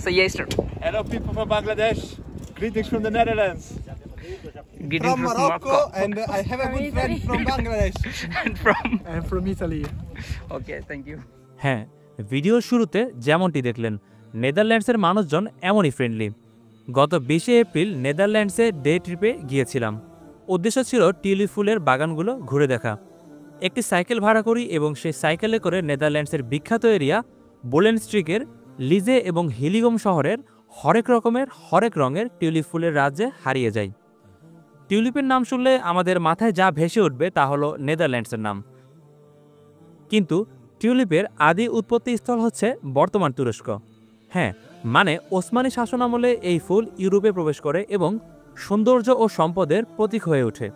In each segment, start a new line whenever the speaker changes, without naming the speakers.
So yeah, start.
Hello people from Bangladesh. Greetings from the Netherlands.
Greetings
From Morocco, and I have a good friend from Bangladesh.
and
from Italy.
Okay, thank you.
হ্যাঁ, ভিডিওর শুরুতে যেমনটি দেখলেন, নেদারল্যান্ডসের মানুষজন এমনই friendly. গত 20 April নেদারল্যান্ডসে day ট্রিপে গিয়েছিলাম। উদ্দেশ্য ছিল টিউলিপ ফুলের বাগানগুলো ঘুরে দেখা। একটি সাইকেল ভাড়া করি এবং সেই সাইকেলে করে নেদারল্যান্ডসের বিখ্যাত এরিয়া বোলেনস্ট্রিকের লিজে এবং হিলিগম শহরের হরেক রঙের টিউলিপ ফুলের রাজ্যে হারিয়ে যাই। টিউলিপের নাম শুনলে আমাদের মাথায় যা ভেসে উঠবে তা হলো নেদারল্যান্ডসের নাম, কিন্তু টিউলিপের আদি উৎপত্তিস্থল হচ্ছে বর্তমান তুরস্ক। হ্যাঁ, মানে ওসমানী শাসনামলে এই ফুল ইউরোপে প্রবেশ করে এবং সৌন্দর্য ও সম্পদের প্রতীক হয়ে ওঠে।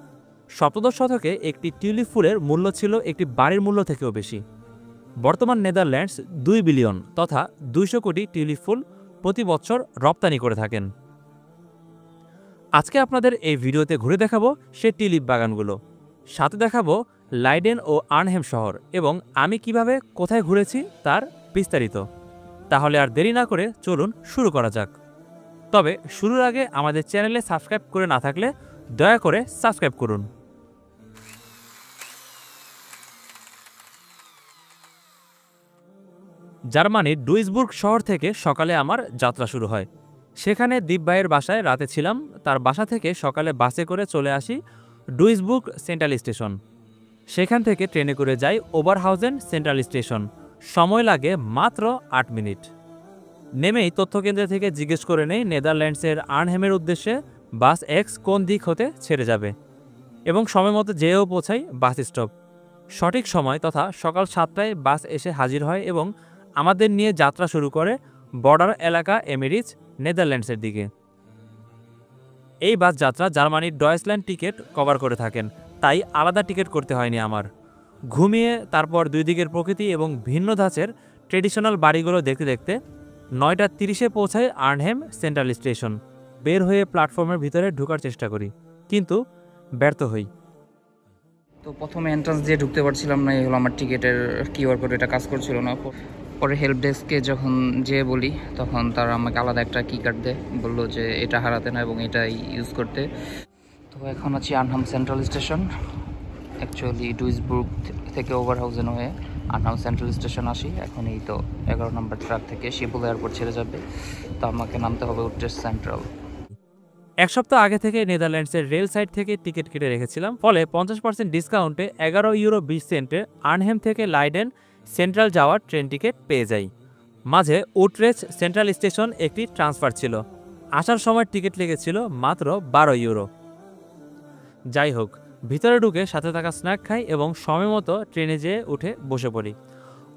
সপ্তদশ শতকে একটি টিউলিপ ফুলের মূল্য ছিল একটি বাড়ির মূল্য থেকেও বেশি। বর্তমান নেদারল্যান্ডস 2 বিলিয়ন তথা 200 কোটি টিউলিপ ফুল প্রতি বছর রপ্তানি করে থাকেন। আজকে আপনাদের এই ভিডিওতে ঘুরে দেখাবো সে টিউলিপ বাগানগুলো, সাথে দেখাবো লাইডেন ও আর্নহেম শহর এবং আমি কিভাবে কোথায় ঘুরেছি তার বিস্তারিত। তাহলে আর দেরি না করে চলুন শুরু করা যাক। তবে শুরুর আগে আমাদের চ্যানেলে সাবস্ক্রাইব করে না থাকলে দয়া করে সাবস্ক্রাইব করুন। জার্মানির ডুইসবুর্গ শহর থেকে সকালে আমার যাত্রা শুরু হয়। সেখানে দীপ ভাইয়ের বাসায় রাতে ছিলাম। তার বাসা থেকে সকালে বাসে করে চলে আসি ডুইসবুর্গ সেন্ট্রাল স্টেশন। সেখান থেকে ট্রেনে করে যাই ওভারহাউজেন সেন্ট্রাল স্টেশন। সময় লাগে মাত্র 8 মিনিট। নেমেই তথ্যকেন্দ্র থেকে জিজ্ঞেস করে নেই নেদারল্যান্ডসের আর্নহেমের উদ্দেশ্যে বাস এক্স কোন দিক হতে ছেড়ে যাবে এবং সময় মতো যেয়েও পৌঁছাই বাস স্টপ। সঠিক সময় তথা সকাল 7টায় বাস এসে হাজির হয় এবং আমাদের নিয়ে যাত্রা শুরু করে বর্ডার এলাকা এমিরিটস নেদারল্যান্ডসের দিকে। এই বাস যাত্রা জার্মানির ডয়েচল্যান্ড টিকিট কভার করে থাকেন, তাই আলাদা টিকিট করতে হয়নি আমার। ঘুমিয়ে তারপর দুই দিকের প্রকৃতি এবং ভিন্ন ধাঁচের ট্রেডিশনাল বাড়িগুলো দেখতে দেখতে 9:30-এ পৌঁছায় আর্নহেম সেন্ট্রাল স্টেশন। বের হয়ে প্ল্যাটফর্মের ভিতরে ঢোকার চেষ্টা করি, কিন্তু ব্যর্থ হই।
তো প্রথমে এন্ট্রান্স দিয়ে ঢুকতে পারছিলাম না, এই হলো আমার টিকিটের কিউআর কোড, এটা কাজ করছিল না। পরে হেল্প ডেস্কে যখন যেয়ে বলি তখন তারা আমাকে আলাদা একটা কি কার্ড দেয়, বললো যে এটা হারাতে না এবং এটাই ইউজ করতে। তো এখন আছি আর্নহেম সেন্ট্রাল স্টেশন। অ্যাকচুয়ালি ডুইসবুর্গ থেকে ওভারহাউজেন হয়ে আর্নহেম সেন্ট্রাল স্টেশন আসি। এখন এই তো 11 নম্বর ট্রাক থেকে শিপুল এয়ারপোর্ট ছেড়ে যাবে, তো আমাকে নামতে হবে উটরেস্ট সেন্ট্রাল।
এক সপ্তাহ আগে থেকে নেদারল্যান্ডসের রেল সাইট থেকে টিকিট কেটে রেখেছিলাম, ফলে 50% ডিসকাউন্টে 11 ইউরো 20 সেন্টে আর্নহেম থেকে লাইডেন সেন্ট্রাল যাওয়ার ট্রেন টিকিট পেয়ে যাই। মাঝে উটরেস্ট সেন্ট্রাল স্টেশন একটি ট্রান্সফার ছিল। আসার সময় টিকিট লেগেছিল মাত্র 12 ইউরো। যাই হোক, ভিতরে ঢুকে সাথে থাকা স্ন্যাক খাই এবং সময় মতো ট্রেনে যেয়ে উঠে বসে পড়ি।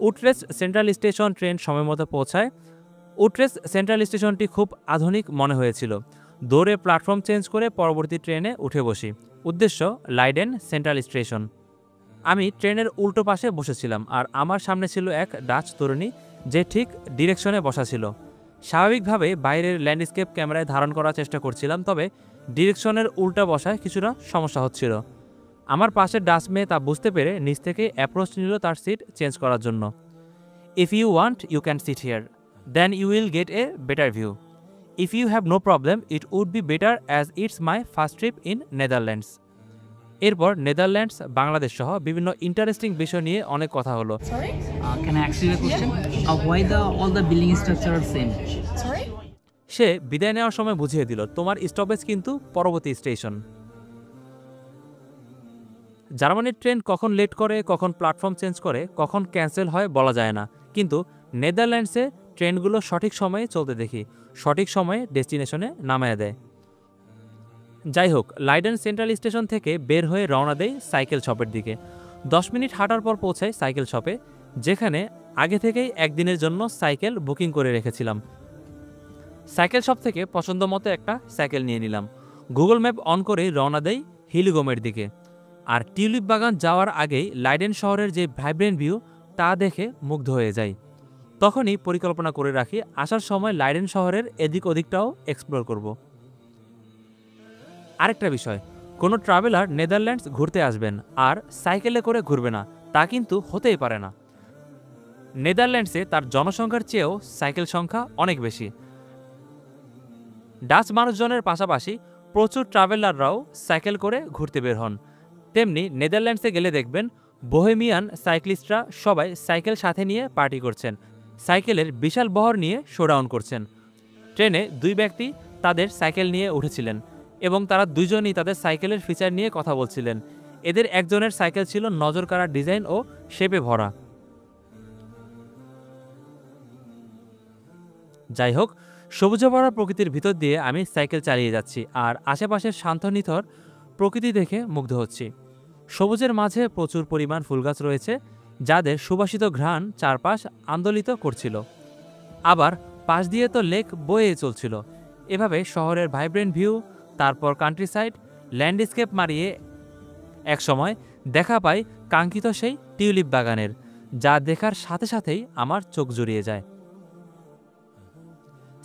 উটরেস্ট সেন্ট্রাল স্টেশন ট্রেন সময় মতো পৌঁছায়। উটরেস্ট সেন্ট্রাল স্টেশনটি খুব আধুনিক মনে হয়েছিল। দৌড়ে প্ল্যাটফর্ম চেঞ্জ করে পরবর্তী ট্রেনে উঠে বসি। উদ্দেশ্য লাইডেন সেন্ট্রাল স্টেশন। আমি ট্রেনের উল্টো পাশে বসেছিলাম আর আমার সামনে ছিল এক ডাচ তরুণী, যে ঠিক ডিরেকশনে বসা ছিল। স্বাভাবিকভাবে বাইরের ল্যান্ডস্কেপ ক্যামেরায় ধারণ করার চেষ্টা করছিলাম, তবে ডিরেকশনের উল্টা বসায় কিছুটা সমস্যা হচ্ছিল। আমার পাশের ডাচ মেয়ে তা বুঝতে পেরে নিচ থেকে অ্যাপ্রোচ নিল তার সিট চেঞ্জ করার জন্য। If you want you can sit here, then you will get a better view. If you have no problem, it would be better as it's my first trip in Netherlands. এরপর Netherlands, Bangladesh সহ বিভিন্ন interesting বিষয় নিয়ে অনেক কথা হলো।
Sorry? Can I ask you a question? Why all the building structure are same? Sorry?
সে বিদায় নেওয়ার সময় বুঝিয়ে দিল, তোমার স্টপেজ কিন্তু পরবর্তী স্টেশন। জার্মানির ট্রেন কখন লেট করে, কখন প্ল্যাটফর্ম চেঞ্জ করে, কখন ক্যান্সেল হয় বলা যায় না, কিন্তু নেদারল্যান্ডসে ট্রেনগুলো সঠিক সময়ে চলতে দেখি, সঠিক সময়ে ডেস্টিনেশনে নামায় দেয়। যাই হোক, লাইডেন সেন্ট্রাল স্টেশন থেকে বের হয়ে রওনা দেয় সাইকেল শপের দিকে। 10 মিনিট হাঁটার পর পৌঁছায় সাইকেল শপে, যেখানে আগে থেকেই একদিনের জন্য সাইকেল বুকিং করে রেখেছিলাম। সাইকেল শপ থেকে পছন্দ মতো একটা সাইকেল নিয়ে নিলাম। গুগল ম্যাপ অন করেই রওনা দেয় হিলিগমের দিকে। আর টিউলিপ বাগান যাওয়ার আগেই লাইডেন শহরের যে ভাইব্রেন্ট ভিউ তা দেখে মুগ্ধ হয়ে যায়। তখনই পরিকল্পনা করে রাখি আসার সময় লাইডেন শহরের এদিক ওদিকটাও এক্সপ্লোর করব। আরেকটা বিষয়, কোনো ট্রাভেলার নেদারল্যান্ডস ঘুরতে আসবেন আর সাইকেলে করে ঘুরবে না, তা কিন্তু হতেই পারে না। নেদারল্যান্ডসে তার জনসংখ্যার চেয়েও সাইকেল সংখ্যা অনেক বেশি। ডাচ মানুষজনের পাশাপাশি প্রচুর ট্রাভেলাররাও সাইকেল করে ঘুরতে বের হন। তেমনি নেদারল্যান্ডসে গেলে দেখবেন বোহেমিয়ান সাইক্লিস্টরা সবাই সাইকেল সাথে নিয়ে পার্টি করছেন, সাইকেলের বিশাল বহর নিয়ে শোডাউন করছেন। ট্রেনে 2 ব্যক্তি তাদের সাইকেল নিয়ে উঠেছিলেন এবং তারা দুজনই তাদের সাইকেলের ফিচার নিয়ে কথা বলছিলেন। এদের একজনের সাইকেল ছিল নজরকাড়া ডিজাইন ও শেপে ভরা। যাই হোক, সবুজে ভরা প্রকৃতির ভিতর দিয়ে আমি সাইকেল চালিয়ে যাচ্ছি আর আশেপাশের শান্তনিথর প্রকৃতি দেখে মুগ্ধ হচ্ছি। সবুজের মাঝে প্রচুর পরিমাণ ফুলগাছ রয়েছে, যাদের সুবাসিত ঘ্রাণ চারপাশ আন্দোলিত করছিল। আবার পাশ দিয়ে তো লেক বয়ে চলছিল। এভাবে শহরের ভাইব্রেন্ট ভিউ, তারপর কান্ট্রি সাইড, ল্যান্ডস্কেপ মারিয়ে একসময় দেখা পাই কাঙ্ক্ষিত সেই টিউলিপ বাগানের, যা দেখার সাথে সাথেই আমার চোখ জুড়িয়ে যায়।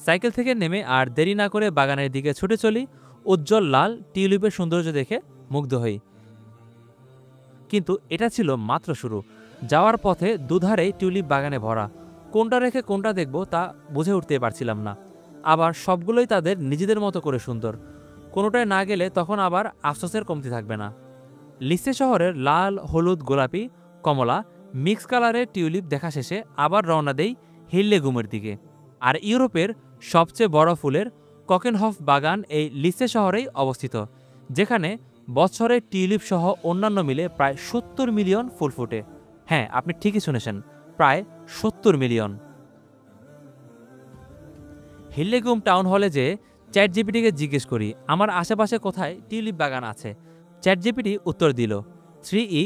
সাইকেল থেকে নেমে আর দেরি না করে বাগানের দিকে ছুটে চলি। উজ্জ্বল লাল টিউলিপের সৌন্দর্য দেখে মুগ্ধ হই। কিন্তু এটা ছিল মাত্র শুরু। যাওয়ার পথে দুধারেই টিউলিপ বাগানে ভরা। কোনটা রেখে কোনটা দেখব তা বুঝে উঠতে পারছিলাম না। আবার সবগুলোই তাদের নিজেদের মতো করে সুন্দর। কোনোটায় না গেলে তখন আবার আফসোসের কমতি থাকবে না। লিসে শহরের লাল, হলুদ, গোলাপি, কমলা মিক্স কালারের টিউলিপ দেখা শেষে আবার রওনা দেই হিল্লেগুমের দিকে। আর ইউরোপের সবচেয়ে বড় ফুলের ককেনহফ বাগান এই লিসে শহরেই অবস্থিত, যেখানে বছরে টিউলিপ সহ অন্যান্য মিলে প্রায় 70 মিলিয়ন ফুল ফোটে। হ্যাঁ, আপনি ঠিকই শুনেছেন, প্রায় 70 মিলিয়ন। হিল্লেগুম টাউন হলে যে চ্যাটজিপিটিকে জিজ্ঞেস করি আমার আশেপাশে কোথায় টিউলিপ বাগান আছে। চ্যাটজিপিটি উত্তর দিল 3E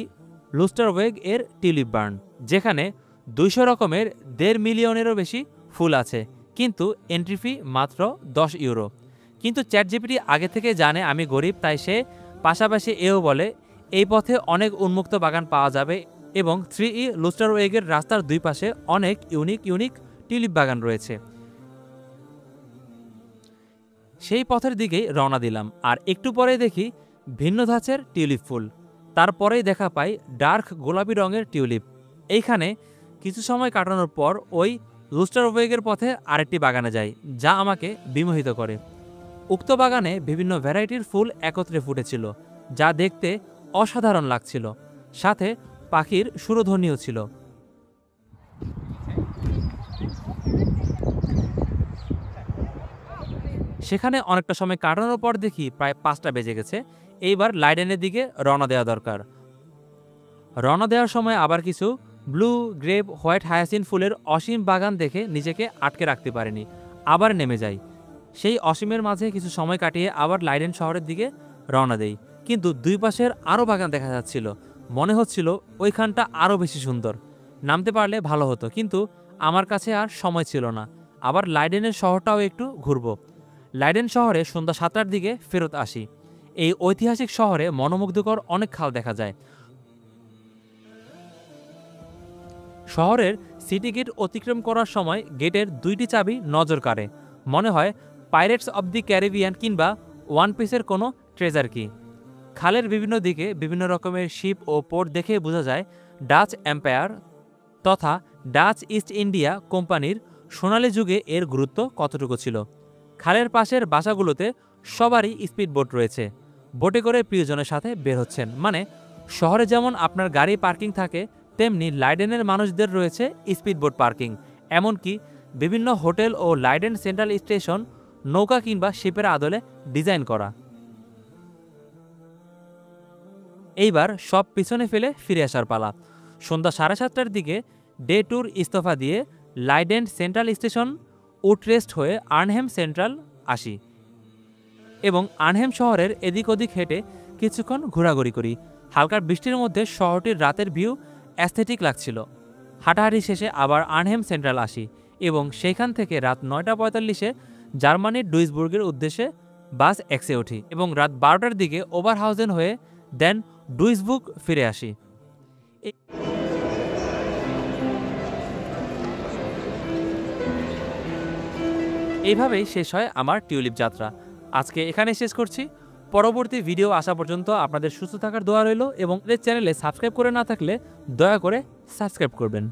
লুস্টারওয়েগ এর টিউলিপ বার্ন, যেখানে 200 রকমের 1.5 মিলিয়নেরও বেশি ফুল আছে, কিন্তু এন্ট্রি ফি মাত্র 10 ইউরো। কিন্তু চ্যাটজিপিটি আগে থেকে জানে আমি গরিব, তাই সে পাশাপাশি এও বলে এই পথে অনেক উন্মুক্ত বাগান পাওয়া যাবে এবং 3E লুস্টারওয়েগের রাস্তার 2 পাশে অনেক ইউনিক টিউলিপ বাগান রয়েছে। সেই পথের দিকেই রওনা দিলাম আর একটু পরে দেখি ভিন্ন ধাঁচের টিউলিপ ফুল। তারপরেই দেখা পাই ডার্ক গোলাপি রঙের টিউলিপ। এইখানে কিছু সময় কাটানোর পর ওই লুস্টারওয়েগের পথে আরেকটি বাগানে যাই, যা আমাকে বিমোহিত করে। উক্ত বাগানে বিভিন্ন ভ্যারাইটির ফুল একত্রে ফুটেছিল, যা দেখতে অসাধারণ লাগছিল, সাথে পাখির সুরধ্বনিও ছিল। সেখানে অনেকটা সময় কাটানোর পর দেখি প্রায় 5টা বেজে গেছে। এইবার লাইডেনের দিকে রওনা দেওয়া দরকার। রওনা দেওয়ার সময় আবার কিছু ব্লু, গ্রেপ, হোয়াইট হায়াসিন ফুলের অসীম বাগান দেখে নিজেকে আটকে রাখতে পারিনি, আবার নেমে যাই। সেই অসীমের মাঝে কিছু সময় কাটিয়ে আবার লাইডেন শহরের দিকে রওনা দেই। কিন্তু 2 পাশের আরও বাগান দেখা যাচ্ছিল। মনে হচ্ছিল ওইখানটা আরও বেশি সুন্দর। নামতে পারলে ভালো হতো, কিন্তু আমার কাছে আর সময় ছিল না। আবার লাইডেনের শহরটাও একটু ঘুরব। লাইডেন শহরে সন্ধ্যা 7টার দিকে ফেরত আসি। এই ঐতিহাসিক শহরে মনোমুগ্ধকর অনেক খাল দেখা যায়। শহরের সিটি গেট অতিক্রম করার সময় গেটের 2টি চাবি নজর কাড়ে। মনে হয় পাইরেটস অব দি ক্যারিবিয়ান কিংবা ওয়ান পিসের কোনো ট্রেজার কি। খালের বিভিন্ন দিকে বিভিন্ন রকমের শিপ ও পোর্ট দেখে বোঝা যায় ডাচ এম্পায়ার তথা ডাচ ইস্ট ইন্ডিয়া কোম্পানির সোনালী যুগে এর গুরুত্ব কতটুকু ছিল। খালের পাশের বাসাগুলোতে সবারই স্পিড বোট রয়েছে। বোটে করে প্রিয়জনের সাথে বের হচ্ছেন। মানে শহরে যেমন আপনার গাড়ি পার্কিং থাকে, তেমনি লাইডেনের মানুষদের রয়েছে স্পিড বোট পার্কিং। এমনকি বিভিন্ন হোটেল ও লাইডেন সেন্ট্রাল স্টেশন নৌকা কিংবা শিপের আদলে ডিজাইন করা। এইবার সব পিছনে ফেলে ফিরে আসার পালা। সন্ধ্যা 7:30টার দিকে ডে ট্যুর ইস্তফা দিয়ে লাইডেন সেন্ট্রাল স্টেশন উটরেস্ট হয়ে আর্নহেম সেন্ট্রাল আসি এবং আর্নহেম শহরের এদিক ওদিক হেঁটে কিছুক্ষণ ঘোরাঘুরি করি। হালকা বৃষ্টির মধ্যে শহরটির রাতের ভিউ অ্যাস্থেটিক লাগছিল। হাঁটাহাঁটি শেষে আবার আর্নহেম সেন্ট্রাল আসি এবং সেইখান থেকে রাত 9:45-এ জার্মানির ডুইসবুর্গের উদ্দেশ্যে বাস এক্সে উঠি এবং রাত 12টার দিকে ওভারহাউজেন হয়ে দেন ডুইসবুর্গ ফিরে আসি। এইভাবেই শেষ হয় আমার টিউলিপ যাত্রা। আজকে এখানে শেষ করছি। পরবর্তী ভিডিও আসা পর্যন্ত আপনাদের সুস্থ থাকার দোয়া রইল এবং এই চ্যানেলে সাবস্ক্রাইব করে না থাকলে দয়া করে সাবস্ক্রাইব করবেন।